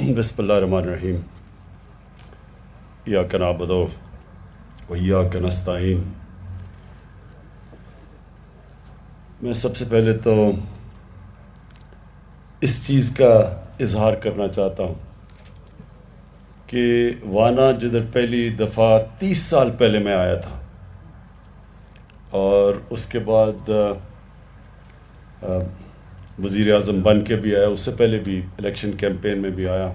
بسم اللہ الرحمن الرحیم ایاک نعبد و ایاک نستعین۔ میں سب سے پہلے تو اس چیز کا اظہار کرنا چاہتا ہوں کہ وانا جدھر پہلی دفعہ 30 سال پہلے میں آیا تھا اور اس کے بعد وزیر اعظم بن کے بھی آیا، اس سے پہلے بھی الیکشن کیمپین میں بھی آیا،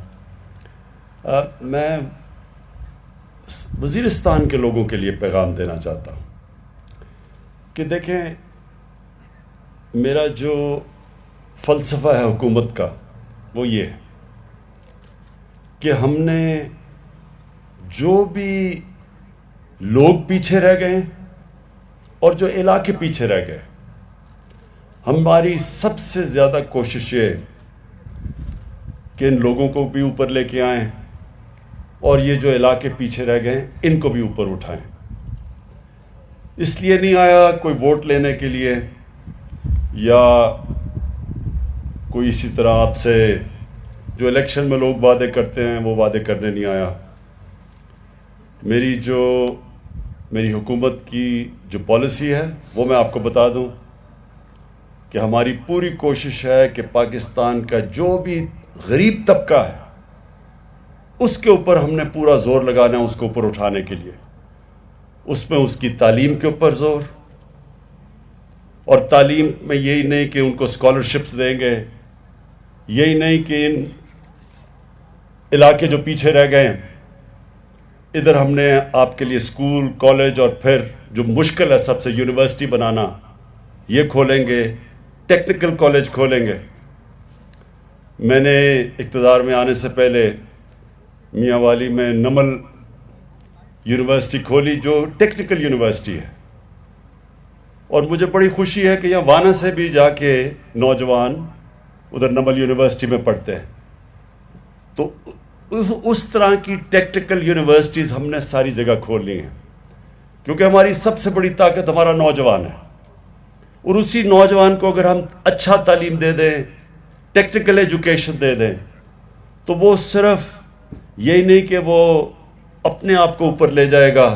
میں وزیرستان کے لوگوں کے لیے پیغام دینا چاہتا ہوں کہ دیکھیں، میرا جو فلسفہ ہے حکومت کا وہ یہ ہے کہ ہم نے جو بھی لوگ پیچھے رہ گئے اور جو علاقے پیچھے رہ گئے، ہماری سب سے زیادہ کوشش یہ کہ ان لوگوں کو بھی اوپر لے کے آئیں اور یہ جو علاقے پیچھے رہ گئے ان کو بھی اوپر اٹھائیں۔ اس لیے نہیں آیا کوئی ووٹ لینے کے لیے یا کوئی اسی طرح آپ سے جو الیکشن میں لوگ وعدے کرتے ہیں وہ وعدے کرنے نہیں آیا۔ میری حکومت کی جو پالیسی ہے وہ میں آپ کو بتا دوں کہ ہماری پوری کوشش ہے کہ پاکستان کا جو بھی غریب طبقہ ہے اس کے اوپر ہم نے پورا زور لگانا ہے، اس کو اوپر اٹھانے کے لیے۔ اس میں اس کی تعلیم کے اوپر زور، اور تعلیم میں یہی نہیں کہ ان کو اسکالرشپس دیں گے، یہی نہیں کہ ان علاقے جو پیچھے رہ گئے ہیں ادھر ہم نے آپ کے لیے اسکول، کالج اور پھر جو مشکل ہے سب سے یونیورسٹی بنانا، یہ کھولیں گے، ٹیکنیکل کالج کھولیں گے۔ میں نے اقتدار میں آنے سے پہلے میاں والی میں نمل یونیورسٹی کھولی جو ٹیکنیکل یونیورسٹی ہے، اور مجھے بڑی خوشی ہے کہ یہاں وانا سے بھی جا کے نوجوان ادھر نمل یونیورسٹی میں پڑھتے ہیں۔ تو اس طرح کی ٹیکنیکل یونیورسٹیز ہم نے ساری جگہ کھولی ہیں، کیونکہ ہماری سب سے بڑی طاقت ہمارا نوجوان ہے، اور اسی نوجوان کو اگر ہم اچھا تعلیم دے دیں، ٹیکنیکل ایجوکیشن دے دیں، تو وہ صرف یہی نہیں کہ وہ اپنے آپ کو اوپر لے جائے گا،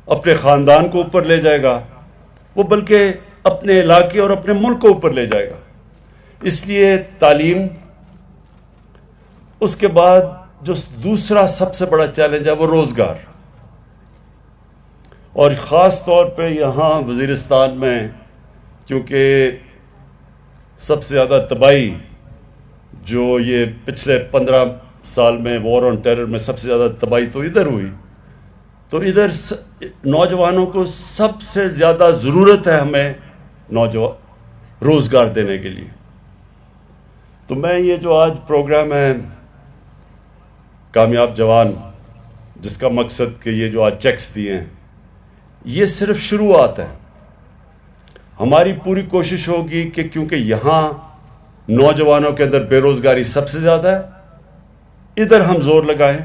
اپنے خاندان کو اوپر لے جائے گا، وہ بلکہ اپنے علاقے اور اپنے ملک کو اوپر لے جائے گا۔ اس لیے تعلیم، اس کے بعد جو دوسرا سب سے بڑا چیلنج ہے وہ روزگار، اور خاص طور پہ یہاں وزیرستان میں کیونکہ سب سے زیادہ تباہی جو یہ پچھلے 15 سال میں وار آن ٹیرر میں سب سے زیادہ تباہی تو ادھر ہوئی، تو ادھر نوجوانوں کو سب سے زیادہ ضرورت ہے ہمیں روزگار دینے کے لیے۔ تو میں یہ جو آج پروگرام ہے کامیاب جوان، جس کا مقصد کہ یہ جو آج چیکس دیے ہیں، یہ صرف شروعات ہے۔ ہماری پوری کوشش ہوگی کہ کیونکہ یہاں نوجوانوں کے اندر بے روزگاری سب سے زیادہ ہے، ادھر ہم زور لگائیں،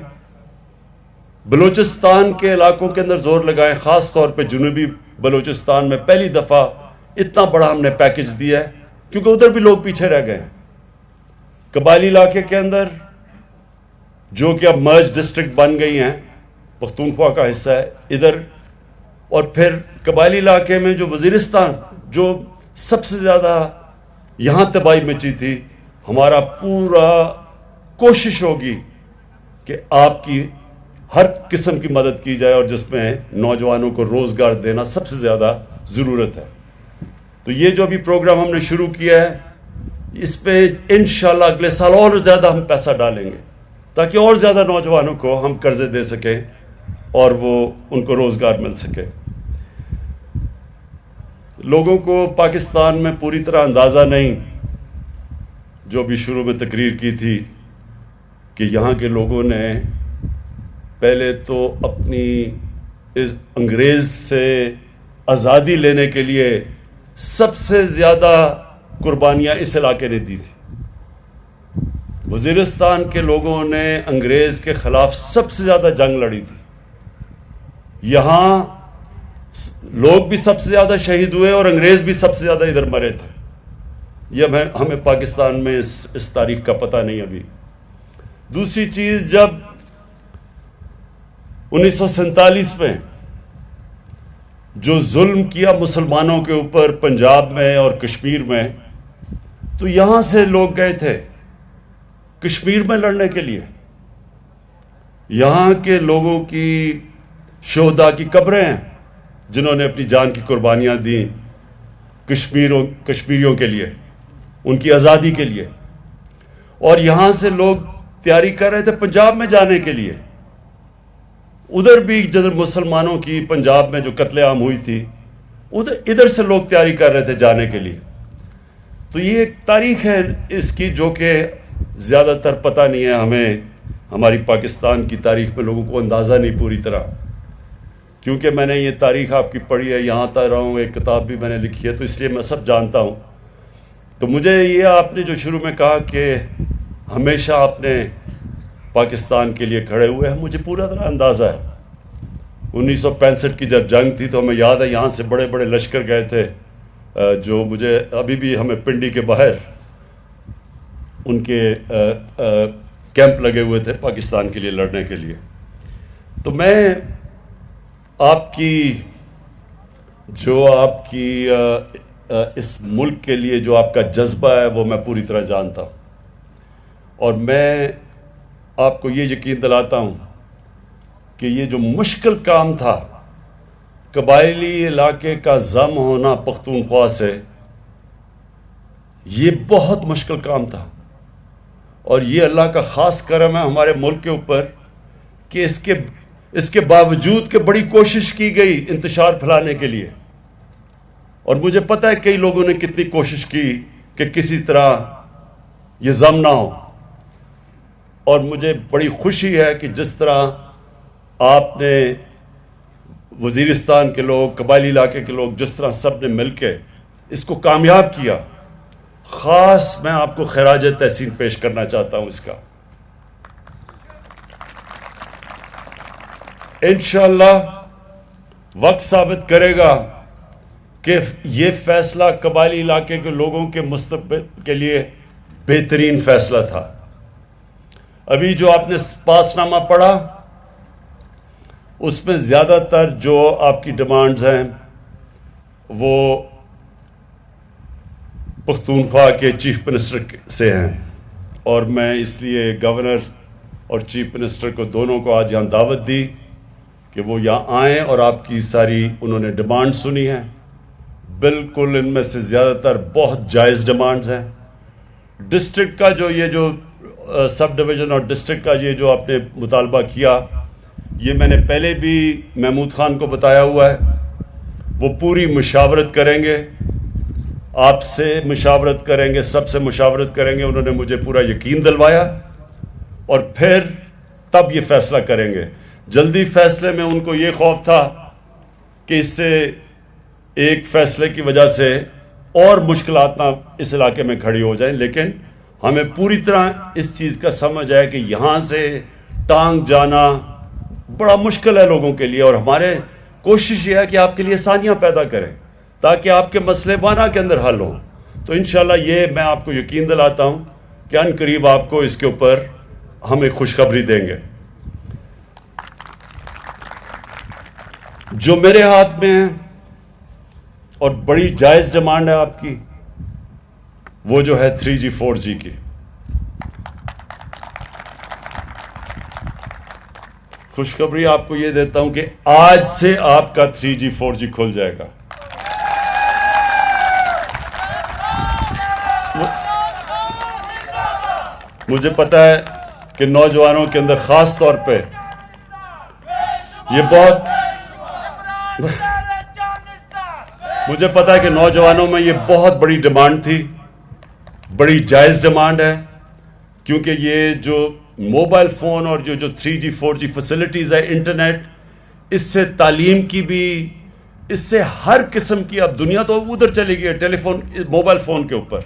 بلوچستان کے علاقوں کے اندر زور لگائیں، خاص طور پہ جنوبی بلوچستان میں پہلی دفعہ اتنا بڑا ہم نے پیکج دیا ہے کیونکہ ادھر بھی لوگ پیچھے رہ گئے ہیں۔ قبائلی علاقے کے اندر جو کہ اب مرج ڈسٹرکٹ بن گئی ہیں، پختونخوا کا حصہ ہے ادھر، اور پھر قبائلی علاقے میں جو وزیرستان جو سب سے زیادہ یہاں تباہی مچی تھی، ہمارا پورا کوشش ہوگی کہ آپ کی ہر قسم کی مدد کی جائے، اور جس میں نوجوانوں کو روزگار دینا سب سے زیادہ ضرورت ہے۔ تو یہ جو ابھی پروگرام ہم نے شروع کیا ہے، اس پہ انشاءاللہ اگلے سال اور زیادہ ہم پیسہ ڈالیں گے تاکہ اور زیادہ نوجوانوں کو ہم قرضے دے سکیں اور وہ ان کو روزگار مل سکے۔ لوگوں کو پاکستان میں پوری طرح اندازہ نہیں، جو بھی شروع میں تقریر کی تھی، کہ یہاں کے لوگوں نے پہلے تو اپنی اس انگریز سے آزادی لینے کے لیے سب سے زیادہ قربانیاں اس علاقے نے دی تھی۔ وزیرستان کے لوگوں نے انگریز کے خلاف سب سے زیادہ جنگ لڑی تھی، یہاں لوگ بھی سب سے زیادہ شہید ہوئے اور انگریز بھی سب سے زیادہ ادھر مرے تھے۔ یہ ہمیں پاکستان میں اس تاریخ کا پتہ نہیں ابھی، دوسری چیز، جب 1947 میں جو ظلم کیا مسلمانوں کے اوپر پنجاب میں اور کشمیر میں، تو یہاں سے لوگ گئے تھے کشمیر میں لڑنے کے لیے. یہاں کے لوگوں کی شہداء کی قبریں ہیں جنہوں نے اپنی جان کی قربانیاں دیں کشمیریوں کے لیے، ان کی آزادی کے لیے. اور یہاں سے لوگ تیاری کر رہے تھے پنجاب میں جانے کے لیے. ادھر بھی جدھر مسلمانوں کی پنجاب میں جو قتل عام ہوئی تھی، ادھر سے لوگ تیاری کر رہے تھے جانے کے لیے. تو یہ ایک تاریخ ہے اس کی جو کہ زیادہ تر پتہ نہیں ہے ہمیں. ہماری پاکستان کی تاریخ میں لوگوں کو اندازہ نہیں پوری طرح، کیونکہ میں نے یہ تاریخ آپ کی پڑھی ہے، یہاں تک رہا ہوں، ایک کتاب بھی میں نے لکھی ہے، تو اس لیے میں سب جانتا ہوں. تو مجھے یہ آپ نے جو شروع میں کہا کہ ہمیشہ آپ نے پاکستان کے لیے کھڑے ہوئے ہیں، مجھے پورا طرح اندازہ ہے. 1965 کی جب جنگ تھی تو ہمیں یاد ہے یہاں سے بڑے بڑے لشکر گئے تھے، جو مجھے ابھی بھی ہمیں پنڈی کے باہر ان کے کیمپ لگے ہوئے تھے پاکستان کے لیے لڑنے کے لیے. تو میں آپ کی اس ملک کے لیے جو آپ کا جذبہ ہے وہ میں پوری طرح جانتا ہوں، اور میں آپ کو یہ یقین دلاتا ہوں کہ یہ جو مشکل کام تھا، قبائلی علاقے کا ضم ہونا پختونخوا سے، یہ بہت مشکل کام تھا. اور یہ اللہ کا خاص کرم ہے ہمارے ملک کے اوپر کہ اس کے باوجود کہ بڑی کوشش کی گئی انتشار پھیلانے کے لیے. اور مجھے پتہ ہے کئی لوگوں نے کتنی کوشش کی کہ کسی طرح یہ ضم نہ ہو. اور مجھے بڑی خوشی ہے کہ جس طرح آپ نے، وزیرستان کے لوگ، قبائلی علاقے کے لوگ، جس طرح سب نے مل کے اس کو کامیاب کیا، خاص میں آپ کو خراج تحسین پیش کرنا چاہتا ہوں اس کا. انشاءاللہ وقت ثابت کرے گا کہ یہ فیصلہ قبائلی علاقے کے لوگوں کے مستقبل کے لیے بہترین فیصلہ تھا. ابھی جو آپ نے پاس نامہ پڑھا، اس میں زیادہ تر جو آپ کی ڈیمانڈز ہیں وہ پختونخوا کے چیف منسٹر سے ہیں، اور میں اس لیے گورنر اور چیف منسٹر کو دونوں کو آج یہاں دعوت دی کہ وہ یہاں آئیں اور آپ کی ساری انہوں نے ڈیمانڈ سنی ہیں. بالکل ان میں سے زیادہ تر بہت جائز ڈیمانڈز ہیں. ڈسٹرکٹ کا جو سب ڈویژن اور ڈسٹرکٹ کا یہ جو آپ نے مطالبہ کیا، یہ میں نے پہلے بھی محمود خان کو بتایا ہوا ہے. وہ پوری مشاورت کریں گے، آپ سے مشاورت کریں گے، سب سے مشاورت کریں گے. انہوں نے مجھے پورا یقین دلوایا، اور پھر تب یہ فیصلہ کریں گے. جلدی فیصلے میں ان کو یہ خوف تھا کہ اس سے ایک فیصلے کی وجہ سے اور مشکلات نہ اس علاقے میں کھڑی ہو جائیں، لیکن ہمیں پوری طرح اس چیز کا سمجھ ہے کہ یہاں سے ٹانگ جانا بڑا مشکل ہے لوگوں کے لیے، اور ہمارے کوشش یہ ہے کہ آپ کے لیے آسانیاں پیدا کریں تاکہ آپ کے مسئلے وانا کے اندر حل ہوں. تو انشاءاللہ یہ میں آپ کو یقین دلاتا ہوں کہ ان قریب آپ کو اس کے اوپر ہمیں خوشخبری دیں گے. جو میرے ہاتھ میں ہے اور بڑی جائز ڈیمانڈ ہے آپ کی، وہ جو ہے 3G 4G کی. خوشخبری آپ کو یہ دیتا ہوں کہ آج سے آپ کا 3G 4G کھل جائے گا. مجھے پتہ ہے کہ نوجوانوں کے اندر خاص طور پہ یہ مجھے پتا ہے کہ نوجوانوں میں یہ بہت بڑی ڈیمانڈ تھی، بڑی جائز ڈیمانڈ ہے، کیونکہ یہ جو موبائل فون اور جو 3G 4G فیسلٹیز ہے، انٹرنیٹ، اس سے تعلیم کی بھی، اس سے ہر قسم کی، اب دنیا تو ادھر چلی گئی ہے ٹیلی فون، موبائل فون کے اوپر.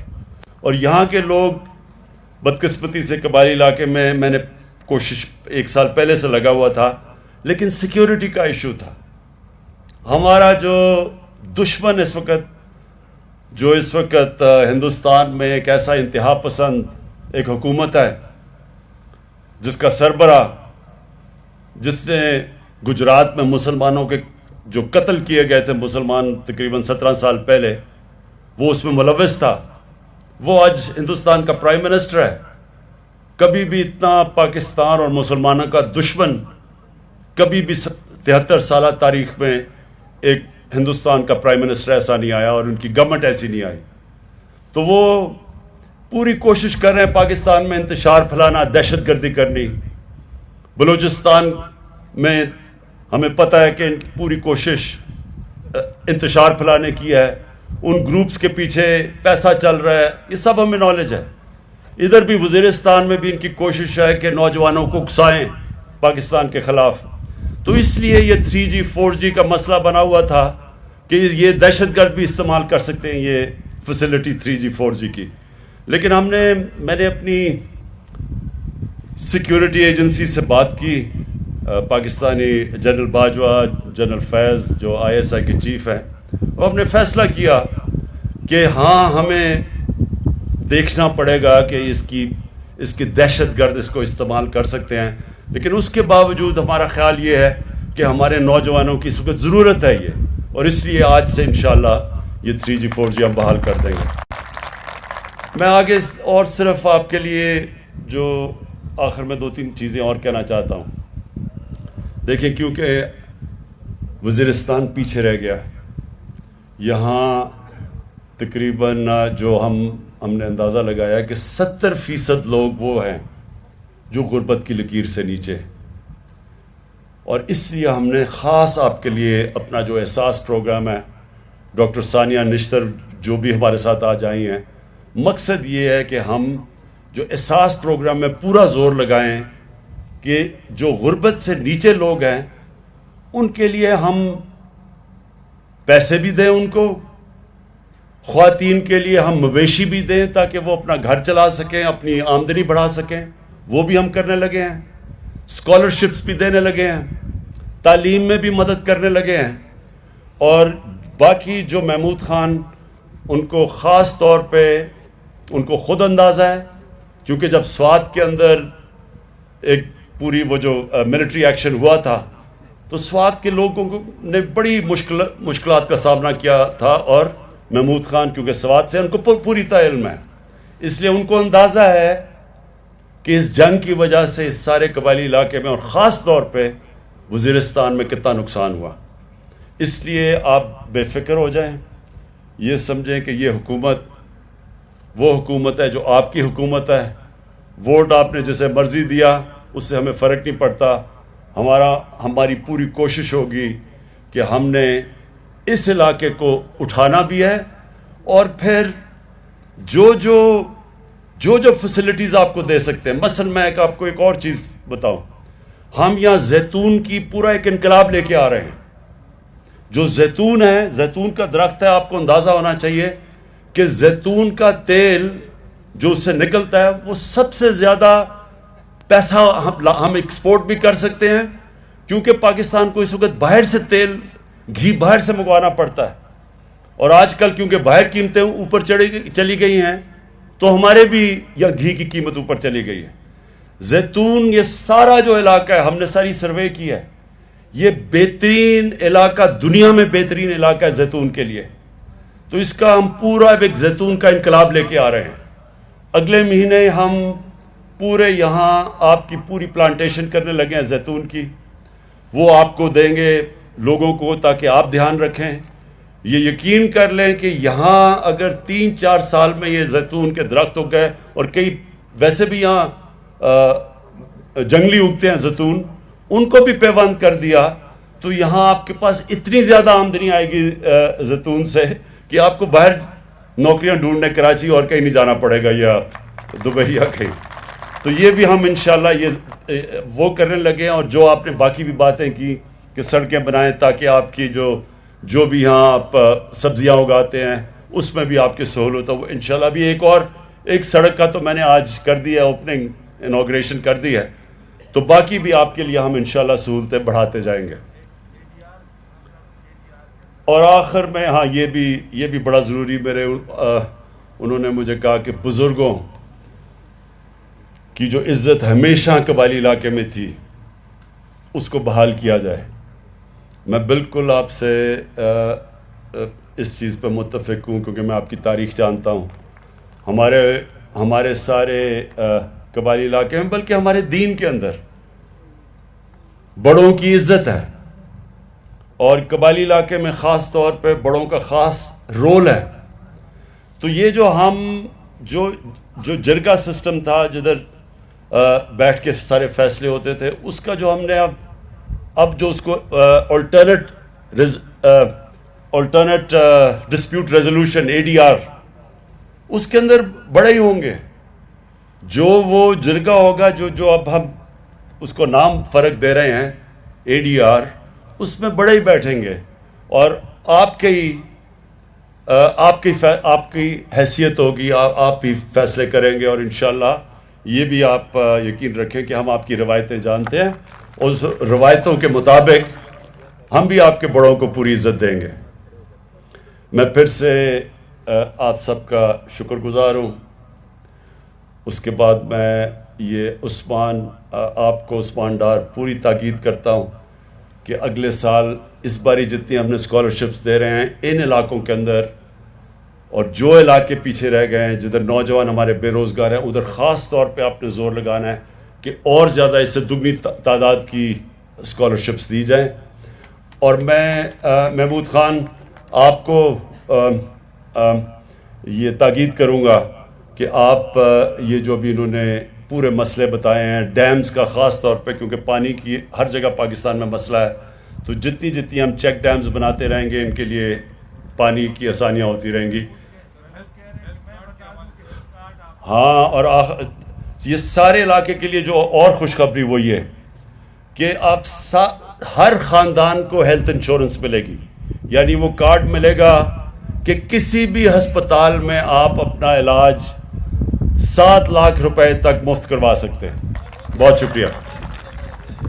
اور یہاں کے لوگ بدقسمتی سے قبائلی علاقے میں نے کوشش 1 سال پہلے سے لگا ہوا تھا، لیکن سیکیورٹی کا ایشو تھا. ہمارا جو دشمن اس وقت ہندوستان میں ایک ایسا انتہا پسند ایک حکومت ہے جس کا سربراہ، جس نے گجرات میں مسلمانوں کے جو قتل کیے گئے تھے مسلمان تقریباً 17 سال پہلے، وہ اس میں ملوث تھا، وہ آج ہندوستان کا پرائم منسٹر ہے۔ کبھی بھی اتنا پاکستان اور مسلمانوں کا دشمن کبھی بھی 73 سالہ تاریخ میں ایک ہندوستان کا پرائم منسٹر ایسا نہیں آیا اور ان کی گورنمنٹ ایسی نہیں آئی۔ تو وہ پوری کوشش کر رہے ہیں پاکستان میں انتشار پھیلانا، دہشت گردی کرنی۔ بلوچستان میں ہمیں پتہ ہے کہ ان کی پوری کوشش انتشار پھیلانے کی ہے، ان گروپس کے پیچھے پیسہ چل رہا ہے، یہ سب ہمیں نالج ہے۔ ادھر بھی وزیرستان میں بھی ان کی کوشش ہے کہ نوجوانوں کو اکسائیں پاکستان کے خلاف۔ تو اس لیے یہ 3G 4G کا مسئلہ بنا ہوا تھا کہ یہ دہشت گرد بھی استعمال کر سکتے ہیں یہ فیسلٹی 3G 4G کی۔ لیکن میں نے اپنی سیکیورٹی ایجنسی سے بات کی، پاکستانی جنرل باجوہ، جنرل فیض جو ISI کے چیف ہیں، اور ہم نے فیصلہ کیا کہ ہاں ہمیں دیکھنا پڑے گا کہ اس کی دہشت گرد اس کو استعمال کر سکتے ہیں، لیکن اس کے باوجود ہمارا خیال یہ ہے کہ ہمارے نوجوانوں کی اس وقت ضرورت ہے یہ، اور اس لیے آج سے انشاءاللہ یہ 3G 4G ہم بحال کر دیں گے۔ میں آگے اور صرف آپ کے لیے جو آخر میں 2-3 چیزیں اور کہنا چاہتا ہوں۔ دیکھیں، کیونکہ وزیرستان پیچھے رہ گیا، یہاں تقریباً جو ہم نے اندازہ لگایا کہ 70% لوگ وہ ہیں جو غربت کی لکیر سے نیچے، اور اس لیے ہم نے خاص آپ کے لیے اپنا جو احساس پروگرام ہے، ڈاکٹر ثانیہ نشتر جو بھی ہمارے ساتھ آج آئی ہیں، مقصد یہ ہے کہ ہم جو احساس پروگرام میں پورا زور لگائیں کہ جو غربت سے نیچے لوگ ہیں ان کے لیے ہم پیسے بھی دیں، ان کو خواتین کے لیے ہم مویشی بھی دیں تاکہ وہ اپنا گھر چلا سکیں، اپنی آمدنی بڑھا سکیں، وہ بھی ہم کرنے لگے ہیں۔ اسکالرشپس بھی دینے لگے ہیں، تعلیم میں بھی مدد کرنے لگے ہیں، اور باقی جو محمود خان ان کو خاص طور پہ ان کو خود اندازہ ہے، کیونکہ جب سوات کے اندر ایک پوری وہ جو ملٹری ایکشن ہوا تھا تو سوات کے لوگوں نے بڑی مشکلات کا سامنا کیا تھا، اور محمود خان کیونکہ سوات سے ان کو پوری طرح علم ہے، اس لیے ان کو اندازہ ہے کہ اس جنگ کی وجہ سے اس سارے قبائلی علاقے میں اور خاص طور پہ وزیرستان میں کتنا نقصان ہوا۔ اس لیے آپ بے فکر ہو جائیں، یہ سمجھیں کہ یہ حکومت وہ حکومت ہے جو آپ کی حکومت ہے۔ ووٹ آپ نے جسے مرضی دیا اس سے ہمیں فرق نہیں پڑتا، ہماری پوری کوشش ہوگی کہ ہم نے اس علاقے کو اٹھانا بھی ہے، اور پھر جو فیسلٹیز آپ کو دے سکتے ہیں۔ مثلا میں آپ کو ایک اور چیز بتاؤں، ہم یہاں زیتون کی پورا ایک انقلاب لے کے آ رہے ہیں۔ جو زیتون ہے، زیتون کا درخت ہے، آپ کو اندازہ ہونا چاہیے کہ زیتون کا تیل جو اس سے نکلتا ہے وہ سب سے زیادہ پیسہ ہم ایکسپورٹ بھی کر سکتے ہیں، کیونکہ پاکستان کو اس وقت باہر سے گھی باہر سے منگوانا پڑتا ہے، اور آج کل کیونکہ باہر قیمتیں اوپر چلی گئی ہیں تو ہمارے بھی یا گھی کی قیمت اوپر چلی گئی ہے۔ زیتون یہ سارا جو علاقہ ہے، ہم نے ساری سروے کی ہے، یہ بہترین علاقہ، دنیا میں بہترین علاقہ ہے زیتون کے لیے، تو اس کا ہم پورا ایک زیتون کا انقلاب لے کے آ رہے ہیں۔ اگلے مہینے ہم پورے یہاں آپ کی پوری پلانٹیشن کرنے لگے ہیں زیتون کی، وہ آپ کو دیں گے لوگوں کو تاکہ آپ دھیان رکھیں۔ یہ یقین کر لیں کہ یہاں اگر 3-4 سال میں یہ زیتون کے درخت ہو گئے، اور کئی ویسے بھی یہاں جنگلی اگتے ہیں زیتون، ان کو بھی پیوند کر دیا، تو یہاں آپ کے پاس اتنی زیادہ آمدنی آئے گی زیتون سے کہ آپ کو باہر نوکریاں ڈھونڈنے کراچی اور کہیں نہیں جانا پڑے گا، یا دبئی یا کہیں۔ تو یہ بھی ہم انشاءاللہ یہ وہ کرنے لگے ہیں، اور جو آپ نے باقی بھی باتیں کی کہ سڑکیں بنائیں تاکہ آپ کی جو بھی یہاں آپ سبزیاں اگاتے ہیں اس میں بھی آپ کی سہولت ہو، وہ انشاءاللہ بھی ایک سڑک کا تو میں نے آج کر دیا، اوپننگ انوگریشن کر دی ہے، تو باقی بھی آپ کے لیے ہم انشاءاللہ سہولتیں بڑھاتے جائیں گے۔ اور آخر میں ہاں یہ بھی بڑا ضروری، انہوں نے مجھے کہا کہ بزرگوں کی جو عزت ہمیشہ قبائلی علاقے میں تھی اس کو بحال کیا جائے. میں بالکل آپ سے اس چیز پہ متفق ہوں کیونکہ میں آپ کی تاریخ جانتا ہوں. ہمارے سارے قبائلی علاقے میں بلکہ ہمارے دین کے اندر بڑوں کی عزت ہے اور قبائلی علاقے میں خاص طور پہ بڑوں کا خاص رول ہے. تو یہ جو جرگہ سسٹم تھا جدھر بیٹھ کے سارے فیصلے ہوتے تھے اس کا جو ہم نے اب جو اس کو آلٹرنیٹ ڈسپیوٹ ریزولوشن ADR اس کے اندر بڑے ہی ہوں گے. جو وہ جرگہ ہوگا جو اب ہم اس کو نام فرق دے رہے ہیں ADR اس میں بڑے ہی بیٹھیں گے اور آپ کی حیثیت ہوگی. آپ بھی فیصلے کریں گے اور انشاءاللہ یہ بھی آپ یقین رکھیں کہ ہم آپ کی روایتیں جانتے ہیں. اس روایتوں کے مطابق ہم بھی آپ کے بڑوں کو پوری عزت دیں گے. میں پھر سے آپ سب کا شکر گزار ہوں. اس کے بعد میں یہ آپ کو عثمان ڈار پوری تاکید کرتا ہوں کہ اگلے سال اس باری جتنی ہم نے اسکالرشپس دے رہے ہیں ان علاقوں کے اندر اور جو علاقے پیچھے رہ گئے ہیں جدھر نوجوان ہمارے بے روزگار ہیں ادھر خاص طور پہ آپ نے زور لگانا ہے کہ اور زیادہ اس سے دگنی تعداد کی اسکالرشپس دی جائیں. اور میں محمود خان آپ کو یہ تاکید کروں گا کہ آپ یہ جو بھی انہوں نے پورے مسئلے بتائے ہیں ڈیمز کا خاص طور پہ کیونکہ پانی کی ہر جگہ پاکستان میں مسئلہ ہے تو جتنی ہم چیک ڈیمز بناتے رہیں گے ان کے لیے پانی کی آسانیاں ہوتی رہیں گی. ہاں اور یہ سارے علاقے کے لیے جو اور خوشخبری وہ یہ کہ اب ہر خاندان کو ہیلتھ انشورنس ملے گی. یعنی وہ کارڈ ملے گا کہ کسی بھی ہسپتال میں آپ اپنا علاج 7 لاکھ روپے تک مفت کروا سکتے ہیں. بہت شکریہ.